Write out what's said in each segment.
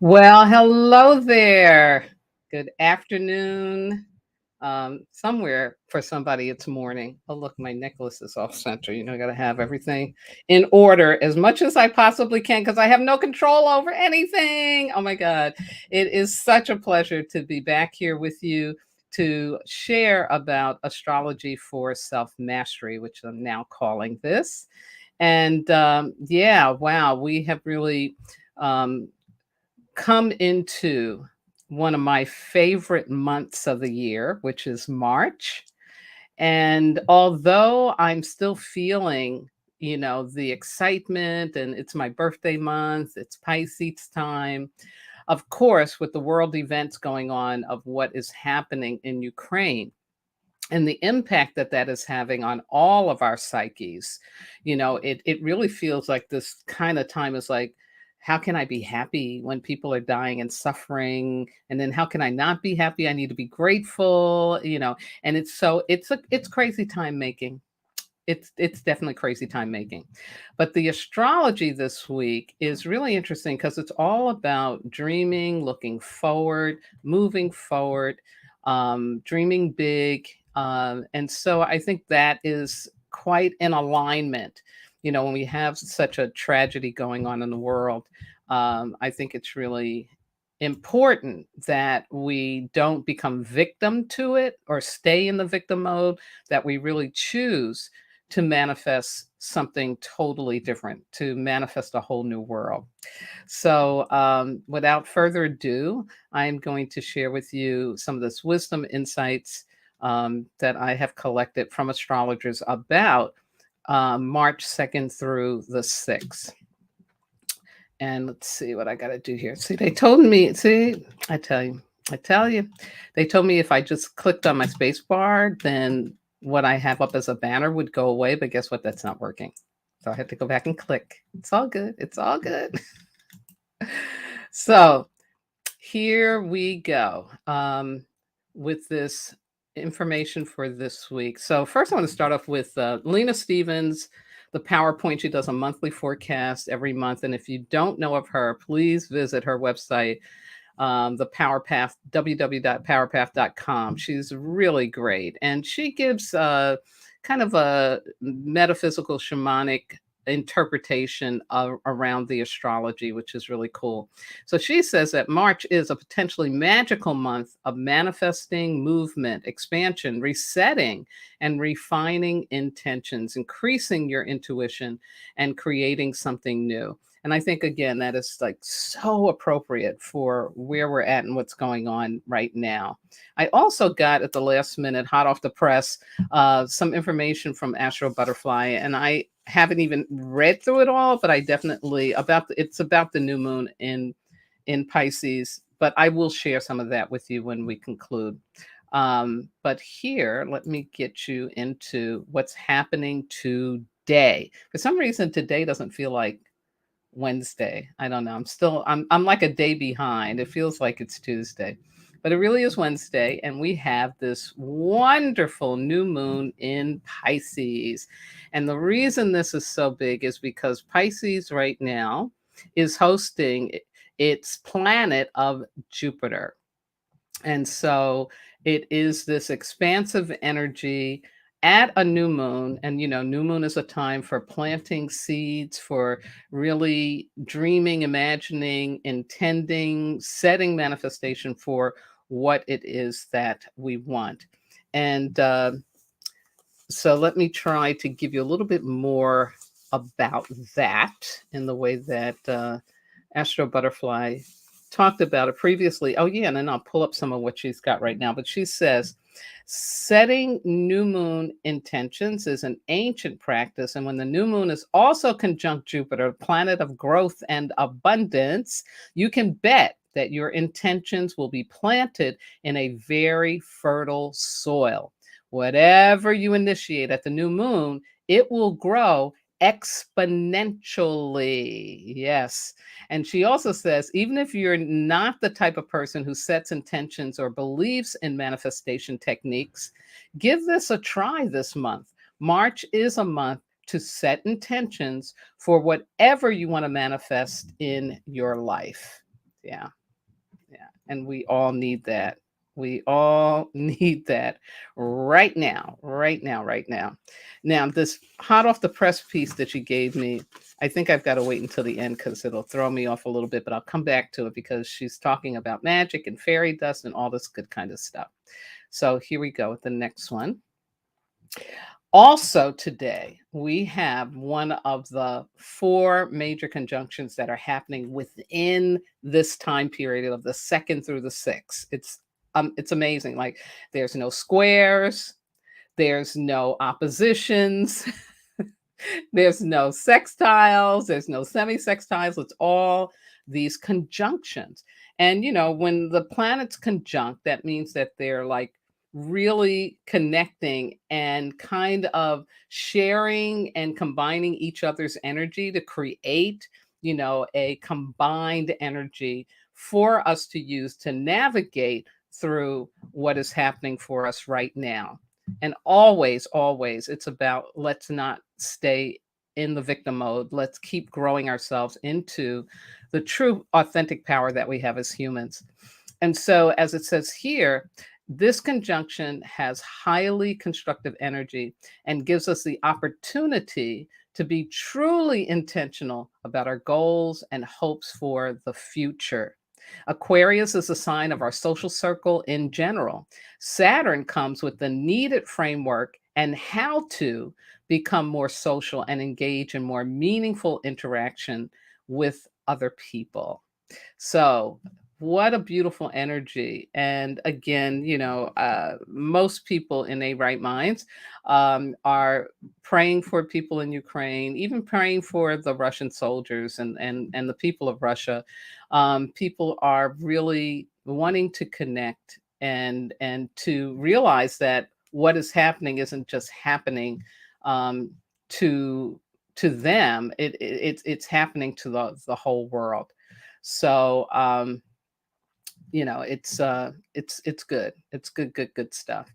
Well, hello there. Good afternoon. Somewhere for somebody, it's morning. Oh, look, my necklace is off center. I got to have everything in order as much as I possibly can because I have no control over anything. Oh my God. It is such a pleasure to be back here with you to share about astrology for self mastery, which I'm now calling this. And yeah, wow, we have really. Um, come into one of my favorite months of the year, which is March. And although I'm still feeling, the excitement and it's my birthday month, it's Pisces time, of course, with the world events going on of what is happening in Ukraine and the impact that that is having on all of our psyches, it really feels like this kind of time is like, how can I be happy when people are dying and suffering? And then how can I not be happy? I need to be grateful, and it's crazy time making. It's definitely crazy time making. But the astrology this week is really interesting because it's all about dreaming, looking forward, moving forward, dreaming big. And so I think that is quite in alignment. When we have such a tragedy going on in the world, I think it's really important that we don't become victim to it or stay in the victim mode, that we really choose to manifest something totally different, to manifest a whole new world. So, without further ado, I'm going to share with you some of this wisdom insights that I have collected from astrologers about March 2nd through the 6th. And let's see what I got to do here. See, they told me, I tell you, they told me if I just clicked on my space bar, then what I have up as a banner would go away. But guess what? That's not working. So I had to go back and click. It's all good. It's all good. So here we go with this information for this week. So first I want to start off with Lena Stevens, the PowerPoint. She does a monthly forecast every month. And if you don't know of her, please visit her website, the PowerPath, www.powerpath.com. She's really great. And she gives kind of a metaphysical shamanic interpretation around the astrology, which is really cool. So she says that March is a potentially magical month of manifesting, movement, expansion, resetting, and refining intentions, increasing your intuition, and creating something new. And I think, again, that is like so appropriate for where we're at and what's going on right now. I also got at the last minute, hot off the press, some information from Astro Butterfly, and I haven't even read through it all, but I definitely it's about the new moon in Pisces. But I will share some of that with you when we conclude. But here, let me get you into what's happening today. For some reason, today doesn't feel like Wednesday. I don't know. I'm like a day behind. It feels like it's Tuesday. But it really is Wednesday, and we have this wonderful new moon in Pisces. And the reason this is so big is because Pisces right now is hosting its planet of Jupiter. And so it is this expansive energy at a new moon. And, new moon is a time for planting seeds, for really dreaming, imagining, intending, setting manifestation for what it is that we want. And so let me try to give you a little bit more about that in the way that Astro Butterfly talked about it previously. Oh, yeah. And then I'll pull up some of what she's got right now. But she says, setting new moon intentions is an ancient practice. And when the new moon is also conjunct Jupiter, planet of growth and abundance, you can bet that your intentions will be planted in a very fertile soil. Whatever you initiate at the new moon, it will grow exponentially. Yes. And she also says, even if you're not the type of person who sets intentions or believes in manifestation techniques, give this a try this month. March is a month to set intentions for whatever you want to manifest in your life. Yeah. Yeah. And we all need that. We all need that right now, right now, right now. Now, this hot off the press piece that you gave me, I think I've got to wait until the end because it'll throw me off a little bit, but I'll come back to it because she's talking about magic and fairy dust and all this good kind of stuff. So here we go with the next one. Also, today, we have one of the four major conjunctions that are happening within this time period of the second through the sixth. It's amazing. Like there's no squares, there's no oppositions, there's no sextiles, there's no semi-sextiles. It's all these conjunctions. And when the planets conjunct, that means that they're like really connecting and kind of sharing and combining each other's energy to create, a combined energy for us to use to navigate through what is happening for us right now. And always, always, it's about let's not stay in the victim mode. Let's keep growing ourselves into the true, authentic power that we have as humans. And so, as it says here, this conjunction has highly constructive energy and gives us the opportunity to be truly intentional about our goals and hopes for the future. Aquarius is a sign of our social circle in general. Saturn comes with the needed framework and how to become more social and engage in more meaningful interaction with other people. So, what a beautiful energy. And again, most people in their right minds are praying for people in Ukraine, even praying for the Russian soldiers and the people of Russia. People are really wanting to connect and to realize that what is happening isn't just happening um, to to them. It's happening to the whole world. So it's good. It's good stuff.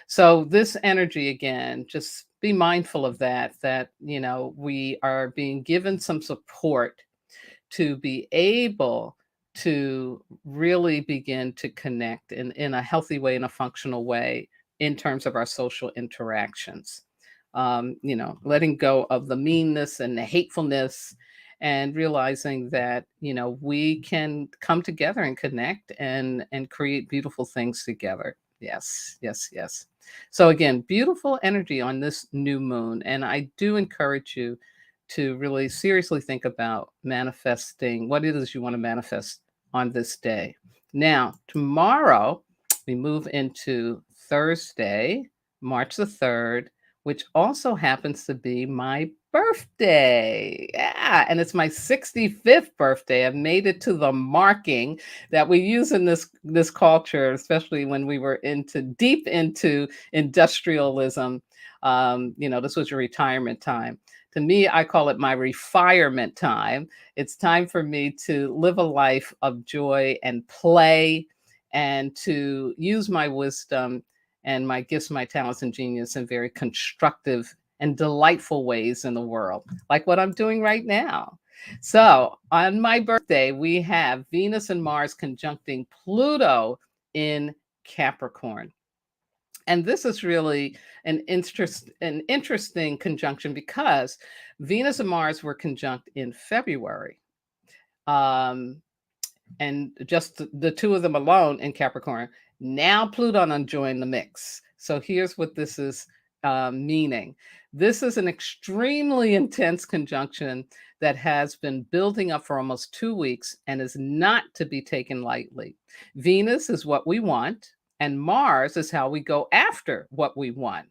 So this energy, again, just be mindful of that we are being given some support to be able to really begin to connect in a healthy way, in a functional way, in terms of our social interactions. Letting go of the meanness and the hatefulness and realizing that we can come together and connect and create beautiful things together. Yes, yes, yes. So again, beautiful energy on this new moon. And I do encourage you to really seriously think about manifesting what it is you want to manifest on this day. Now, tomorrow, we move into Thursday, March the 3rd, which also happens to be my birthday. Yeah, and it's my 65th birthday. I've made it to the marking that we use in this culture, especially when we were deep into industrialism. This was your retirement time. To me, I call it my refirement time. It's time for me to live a life of joy and play and to use my wisdom and my gifts, my talents, and genius in very constructive and delightful ways in the world, like what I'm doing right now. So, on my birthday, we have Venus and Mars conjuncting Pluto in Capricorn. And this is really an interesting conjunction because Venus and Mars were conjunct in February. Um, and just the two of them alone in Capricorn. Now Pluto done joined the mix. So here's what this is meaning. This is an extremely intense conjunction that has been building up for almost 2 weeks and is not to be taken lightly. Venus is what we want, and Mars is how we go after what we want.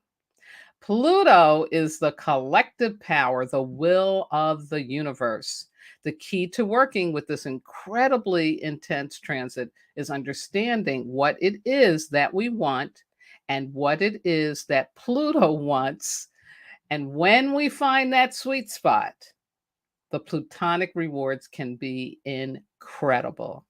Pluto is the collective power, the will of the universe. The key to working with this incredibly intense transit is understanding what it is that we want and what it is that Pluto wants. And when we find that sweet spot, the plutonic rewards can be incredible.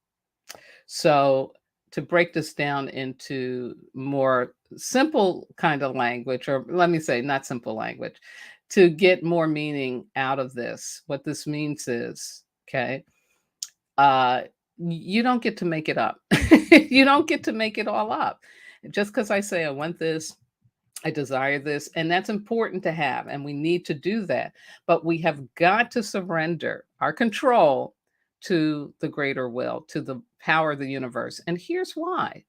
So, to break this down into more simple kind of language, or let me say, not simple language, to get more meaning out of this, what this means is, okay, uh, you don't get to make it up. You don't get to make it all up. Just because I say I want this, I desire this, and that's important to have, and we need to do that. But we have got to surrender our control to the greater will, to the power of the universe. And here's why: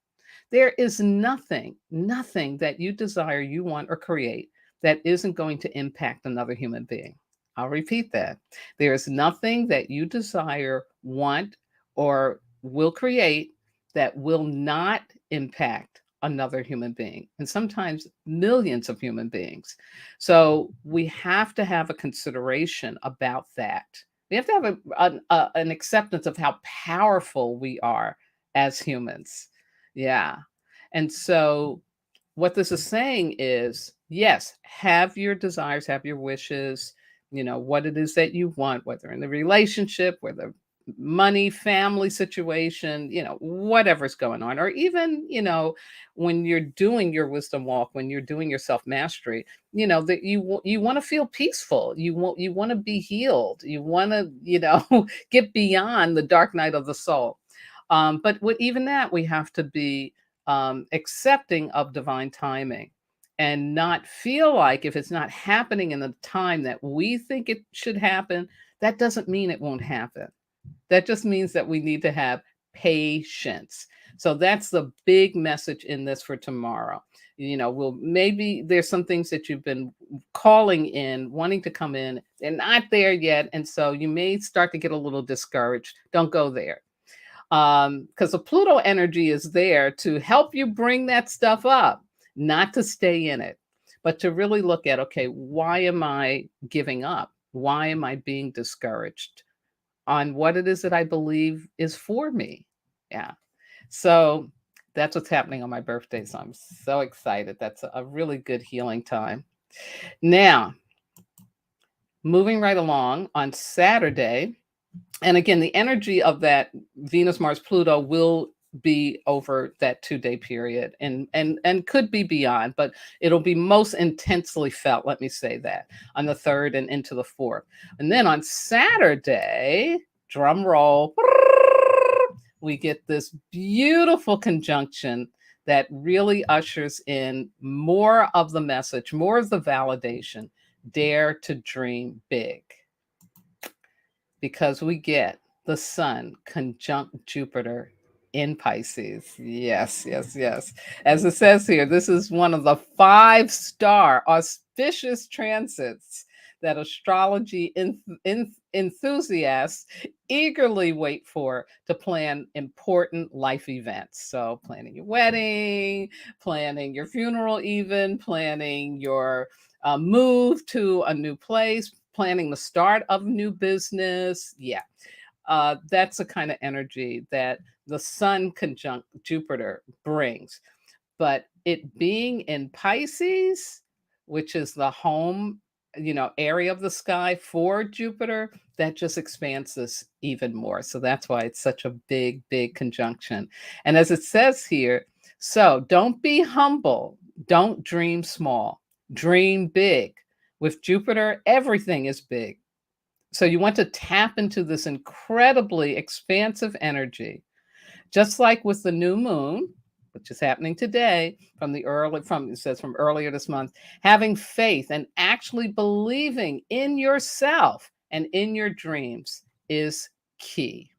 there is nothing that you desire, you want, or create that isn't going to impact another human being. I'll repeat that. There is nothing that you desire, want, or will create that will not impact another human being, and sometimes millions of human beings. So we have to have a consideration about that. We have to have an acceptance of how powerful we are as humans. Yeah. And so what this is saying is, yes, have your desires, have your wishes, what it is that you want, whether in the relationship, whether money, family situation, whatever's going on, or even, when you're doing your wisdom walk, when you're doing your self mastery, that you want to feel peaceful, you want to be healed, you want to, get beyond the dark night of the soul. But with even that, we have to be accepting of divine timing and not feel like if it's not happening in the time that we think it should happen, that doesn't mean it won't happen. That just means that we need to have patience. So that's the big message in this for tomorrow. We'll maybe there's some things that you've been calling in, wanting to come in, they're not there yet. And so you may start to get a little discouraged. Don't go there, because the Pluto energy is there to help you bring that stuff up, not to stay in it, but to really look at, okay, why am I giving up? Why am I being discouraged on what it is that I believe is for me? Yeah. So that's what's happening on my birthday. So I'm so excited. That's a really good healing time. Now, moving right along on Saturday, and again, the energy of that Venus, Mars, Pluto will be over that 2-day period, and could be beyond, but it'll be most intensely felt, let me say that, on the 3rd and into the 4th. And then on Saturday, drum roll, we get this beautiful conjunction that really ushers in more of the message, more of the validation. Dare to dream big, because we get the sun conjunct Jupiter in Pisces. Yes, yes, yes. As it says here, this is one of the 5-star auspicious transits that astrology enthusiasts eagerly wait for to plan important life events. So, planning your wedding, planning your funeral, even planning your move to a new place, planning the start of new business. Yeah, that's the kind of energy that the sun conjunct Jupiter brings. But it being in Pisces, which is the home, area of the sky for Jupiter, that just expands this even more. So that's why it's such a big, big conjunction. And as it says here, so don't be humble, don't dream small, dream big. With Jupiter, everything is big. So you want to tap into this incredibly expansive energy, just like with the new moon, which is happening today, it says from earlier this month. Having faith and actually believing in yourself and in your dreams is key.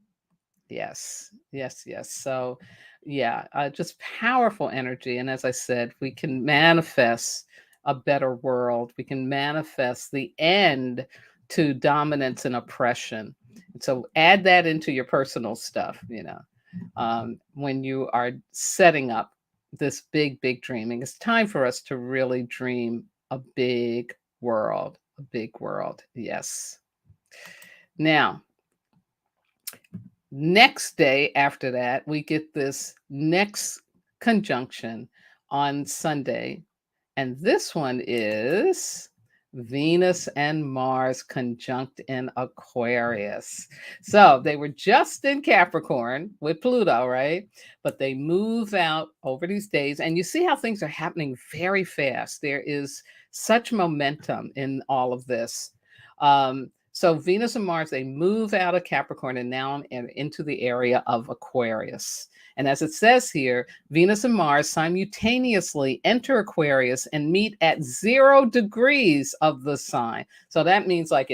Yes, yes, yes. So, yeah, just powerful energy. And as I said, we can manifest a better world. We can manifest the end to dominance and oppression. So, add that into your personal stuff, when you are setting up this big, big dreaming. It's time for us to really dream a big world, a big world. Yes. Now, Next day after that, we get this next conjunction on Sunday. And this one is Venus and Mars conjunct in Aquarius. So they were just in Capricorn with Pluto, right? But they move out over these days. And you see how things are happening very fast. There is such momentum in all of this. So Venus and Mars, they move out of Capricorn and now into the area of Aquarius. And as it says here, Venus and Mars simultaneously enter Aquarius and meet at 0 degrees of the sign. So that means like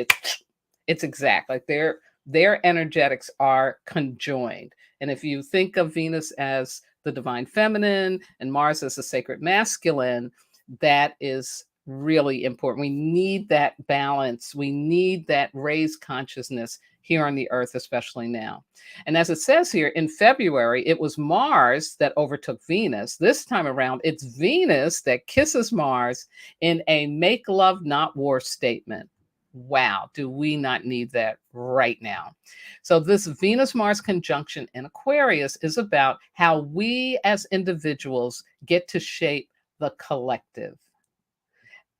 it's exact, like their energetics are conjoined. And if you think of Venus as the divine feminine and Mars as the sacred masculine, that is really important. We need that balance. We need that raised consciousness here on the earth, especially now. And as it says here, in February, it was Mars that overtook Venus. This time around, it's Venus that kisses Mars in a make love, not war statement. Wow, do we not need that right now? So, this Venus Mars conjunction in Aquarius is about how we as individuals get to shape the collective.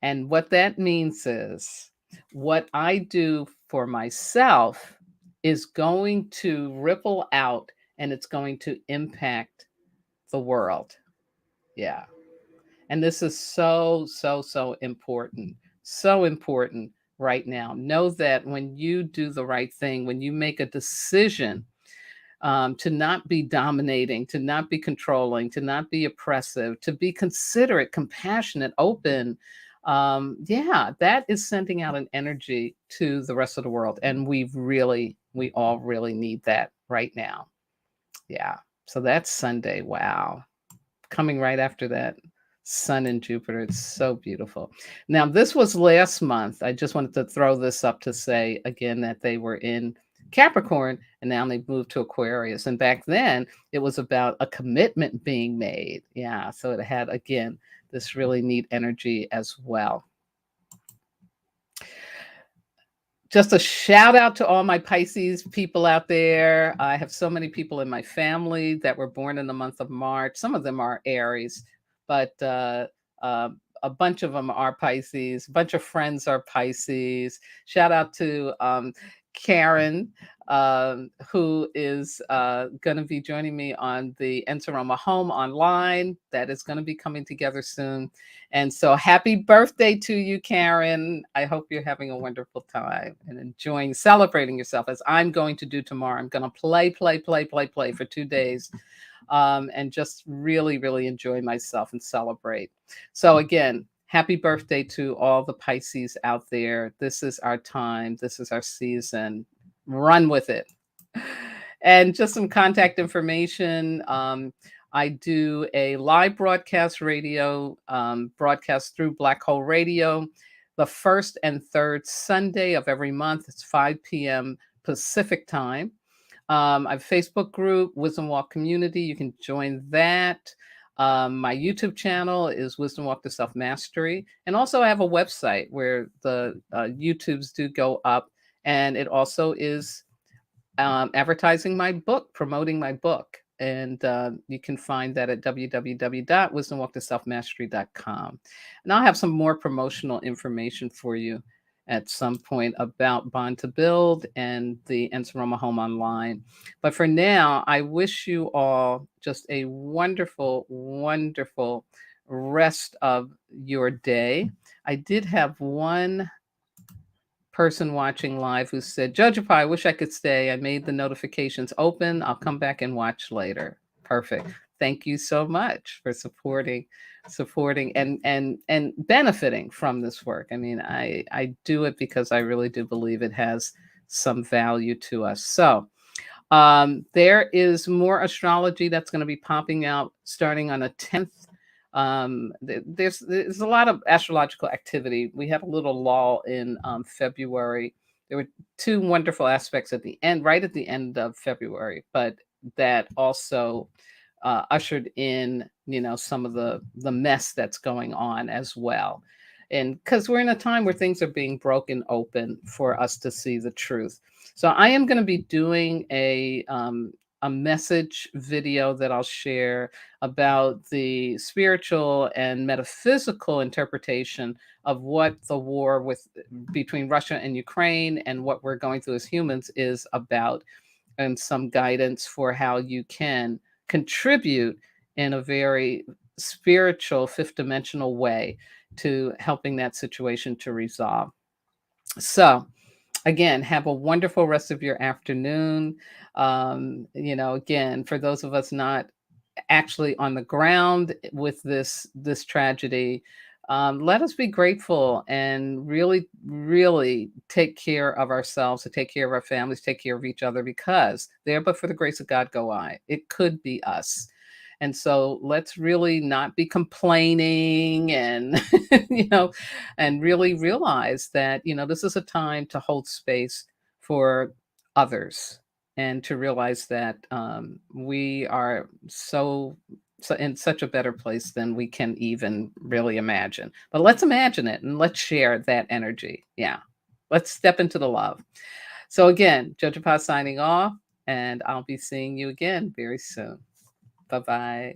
And what that means is what I do for myself is going to ripple out and it's going to impact the world. Yeah. And this is so, so, so important. So important right now. Know that when you do the right thing, when you make a decision to not be dominating, to not be controlling, to not be oppressive, to be considerate, compassionate, open. Yeah, that is sending out an energy to the rest of the world. And we all really need that right now. Yeah. So that's Sunday. Wow. Coming right after that, Sun and Jupiter. It's so beautiful. Now, this was last month. I just wanted to throw this up to say again that they were in Capricorn and now they've moved to Aquarius. And back then, it was about a commitment being made. Yeah. So it had, again, this really neat energy as well. Just a shout out to all my Pisces people out there. I have so many people in my family that were born in the month of March. Some of them are Aries, but a bunch of them are Pisces. A bunch of friends are Pisces. Shout out to Karen, who is going to be joining me on the Enteroma Home Online. That is going to be coming together soon. And so happy birthday to you, Karen. I hope you're having a wonderful time and enjoying, celebrating yourself as I'm going to do tomorrow. I'm going to play for 2 days and just really, really enjoy myself and celebrate. So again, happy birthday to all the Pisces out there. This is our time. This is our season. Run with it. And just some contact information. I do a live broadcast radio, broadcast through Black Hole Radio, the first and third Sunday of every month. It's 5 p.m. Pacific time. I have a Facebook group, Wisdom Walk Community. You can join that. My YouTube channel is Wisdom Walk to Self Mastery. And also I have a website where the YouTubes do go up. And it also is advertising my book, promoting my book. And you can find that at www.wisdomwalktoselfmastery.com. And I'll have some more promotional information for you at some point about Bond to Build and the Enteroma Home Online. But for now, I wish you all just a wonderful, wonderful rest of your day. I did have one person watching live who said, Jojopah, I wish I could stay. I made the notifications open. I'll come back and watch later. Perfect. Thank you so much for supporting and benefiting from this work. I mean, I do it because I really do believe it has some value to us. So there is more astrology that's going to be popping out starting on the 10th. There's a lot of astrological activity. We had a little lull in February. There were 2 wonderful aspects at the end, right at the end of February, but that also ushered in, some of the mess that's going on as well. and because we're in a time where things are being broken open for us to see the truth. So I am going to be doing a message video that I'll share about the spiritual and metaphysical interpretation of what the war with between Russia and Ukraine and what we're going through as humans is about, and some guidance for how you can contribute in a very spiritual, fifth dimensional way to helping that situation to resolve. So, again, have a wonderful rest of your afternoon. Again, for those of us not actually on the ground with this tragedy, let us be grateful and really, really take care of ourselves, to take care of our families, take care of each other, because there, but for the grace of God, go I. It could be us. And so let's really not be complaining and, and really realize that, this is a time to hold space for others, and to realize that we are so in such a better place than we can even really imagine. But let's imagine it and let's share that energy. Yeah. Let's step into the love. So again, Jojopah signing off, and I'll be seeing you again very soon. Bye-bye.